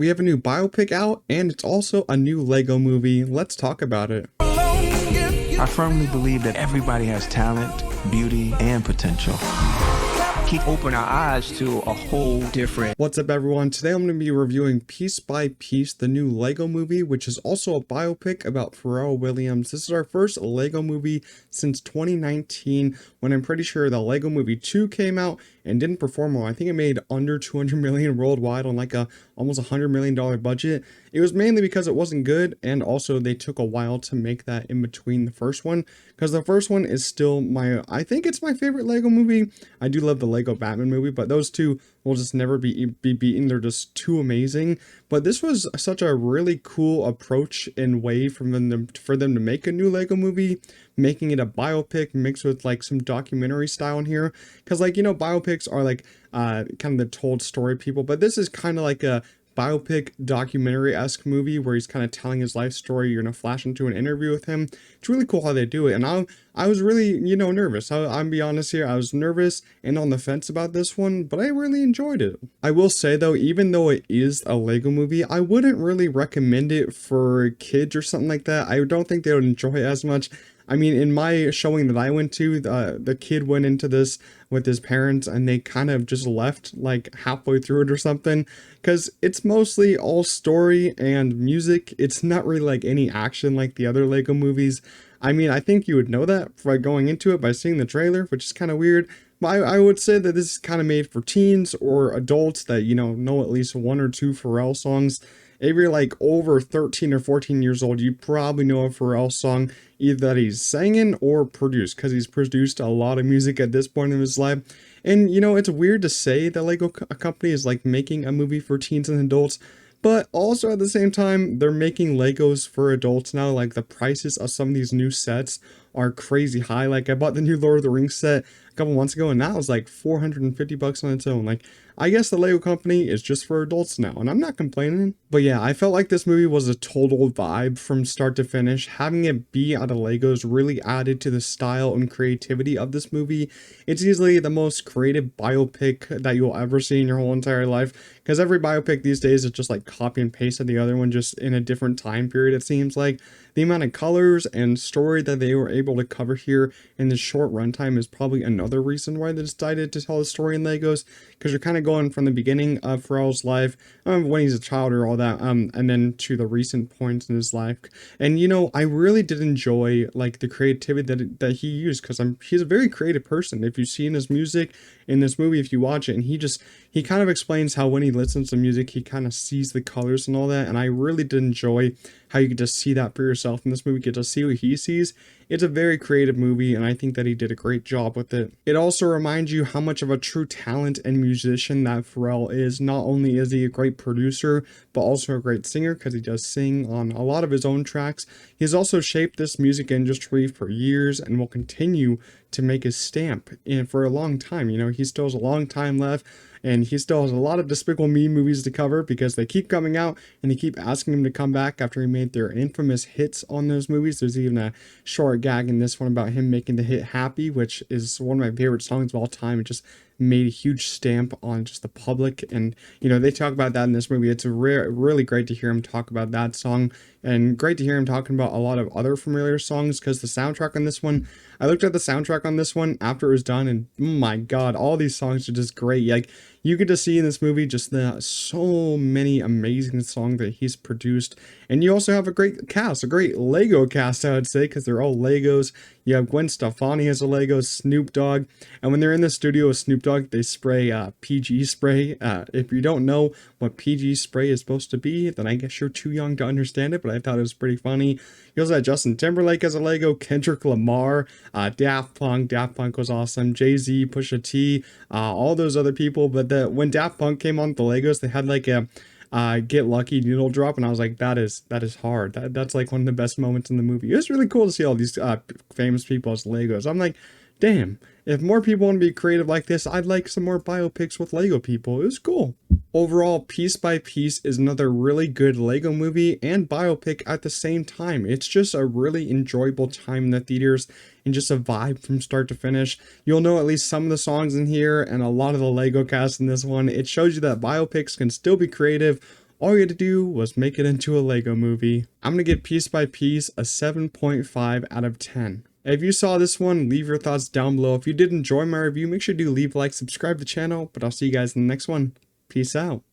We have a new biopic out, and it's also a new Lego movie. Let's talk about it. I firmly believe that everybody has talent, beauty, and potential. Keep open our eyes to a whole different. What's up, everyone? Today I'm going to be reviewing Piece by Piece, the new Lego movie, which is also a biopic about Pharrell Williams. This is our first Lego movie since 2019, when I'm pretty sure the Lego Movie 2 came out and didn't perform well. I think it made under 200 million worldwide on like a almost $100 million budget. It was mainly because it wasn't good, and also they took a while to make that in between the first one, because the first one is still I think it's my favorite Lego movie. I do love the Lego Batman movie, but those two will just never be beaten. They're just too amazing. But this was such a really cool approach and way for them to make a new Lego movie, making it a biopic mixed with like some documentary style in here. Because, like, you know, biopics are like kind of the told story people, but this is kind of like a biopic documentary-esque movie where he's kind of telling his life story. You're gonna flash into an interview with him. It's really cool how they do it, and I was really, nervous. I'm be honest here, I was nervous and on the fence about this one, but I really enjoyed it. I will say though, even though it is a Lego movie, I wouldn't really recommend it for kids or something like that. I don't think they would enjoy it as much. I mean, in my showing that I went to, the kid went into this with his parents and they kind of just left like halfway through it or something, because it's mostly all story and music. It's not really like any action like the other Lego movies. I mean, I think you would know that by going into it by seeing the trailer, which is kind of weird. But I would say that this is kind of made for teens or adults that, know at least one or two Pharrell songs. If you're like over 13 or 14 years old, you probably know a Pharrell song either that he's singing or produced, because he's produced a lot of music at this point in his life. And, it's weird to say that Lego company is like making a movie for teens and adults, but also at the same time, they're making Legos for adults now. Like, the prices of some of these new sets are crazy high. Like, I bought the new Lord of the Rings set a couple months ago, and now it's like $450 on its own. Like, I guess the Lego company is just for adults now, and I'm not complaining. But yeah, I felt like this movie was a total vibe from start to finish. Having it be out of Legos really added to the style and creativity of this movie. It's easily the most creative biopic that you'll ever see in your whole entire life, because every biopic these days is just like copy and paste of the other one, just in a different time period, it seems like. The amount of colors and story that they were able to cover here in this short runtime is probably another reason why they decided to tell the story in Legos, because you're kind of going from the beginning of Pharrell's life, when he's a child or all that, and then to the recent points in his life. And I really did enjoy like the creativity that he used, because he's a very creative person. If you've seen his music in this movie, if you watch it, and he kind of explains how when he listens to music, he kind of sees the colors and all that. And I really did enjoy how you get to see that for yourself in this movie, get to see what he sees. It's a very creative movie, and I think that he did a great job with it. It also reminds you how much of a true talent and musician that Pharrell is. Not only is he a great producer, but also a great singer, because he does sing on a lot of his own tracks. He's also shaped this music industry for years and will continue to make his stamp in for a long time. He still has a long time left, and he still has a lot of Despicable Me movies to cover, because they keep coming out and they keep asking him to come back after he made their infamous hits on those movies. There's even a short gag in this one about him making the hit Happy, which is one of my favorite songs of all time. It just made a huge stamp on just the public, and they talk about that in this movie. It's really great to hear him talk about that song, and great to hear him talking about a lot of other familiar songs, because the soundtrack on this one, I looked at the soundtrack on this one after it was done, and oh my god, all these songs are just great. Like, you get to see in this movie just so many amazing songs that he's produced. And you also have a great cast, a great Lego cast, I would say, because they're all Legos. You have Gwen Stefani as a Lego, Snoop Dogg, and when they're in the studio with Snoop Dogg, they spray PG spray. If you don't know what PG spray is supposed to be, then I guess you're too young to understand it, but I thought it was pretty funny. You also had Justin Timberlake as a Lego, Kendrick Lamar, Daft Punk. Daft Punk was awesome. Jay-Z, Pusha T, all those other people. But when Daft Punk came on the Legos, they had like a Get Lucky needle drop, and I was like, that is hard. That's like one of the best moments in the movie. It was really cool to see all these famous people as Legos. I'm like, damn, if more people want to be creative like this, I'd like some more biopics with Lego people. It was cool. Overall, Piece by Piece is another really good Lego movie and biopic at the same time. It's just a really enjoyable time in the theaters and just a vibe from start to finish. You'll know at least some of the songs in here and a lot of the Lego cast in this one. It shows you that biopics can still be creative All you had to do was make it into a Lego movie. I'm gonna give Piece by Piece a 7.5 out of 10. If you saw this one, leave your thoughts down below. If you did enjoy my review, make sure to leave a like, subscribe to the channel, but I'll see you guys in the next one. Peace out.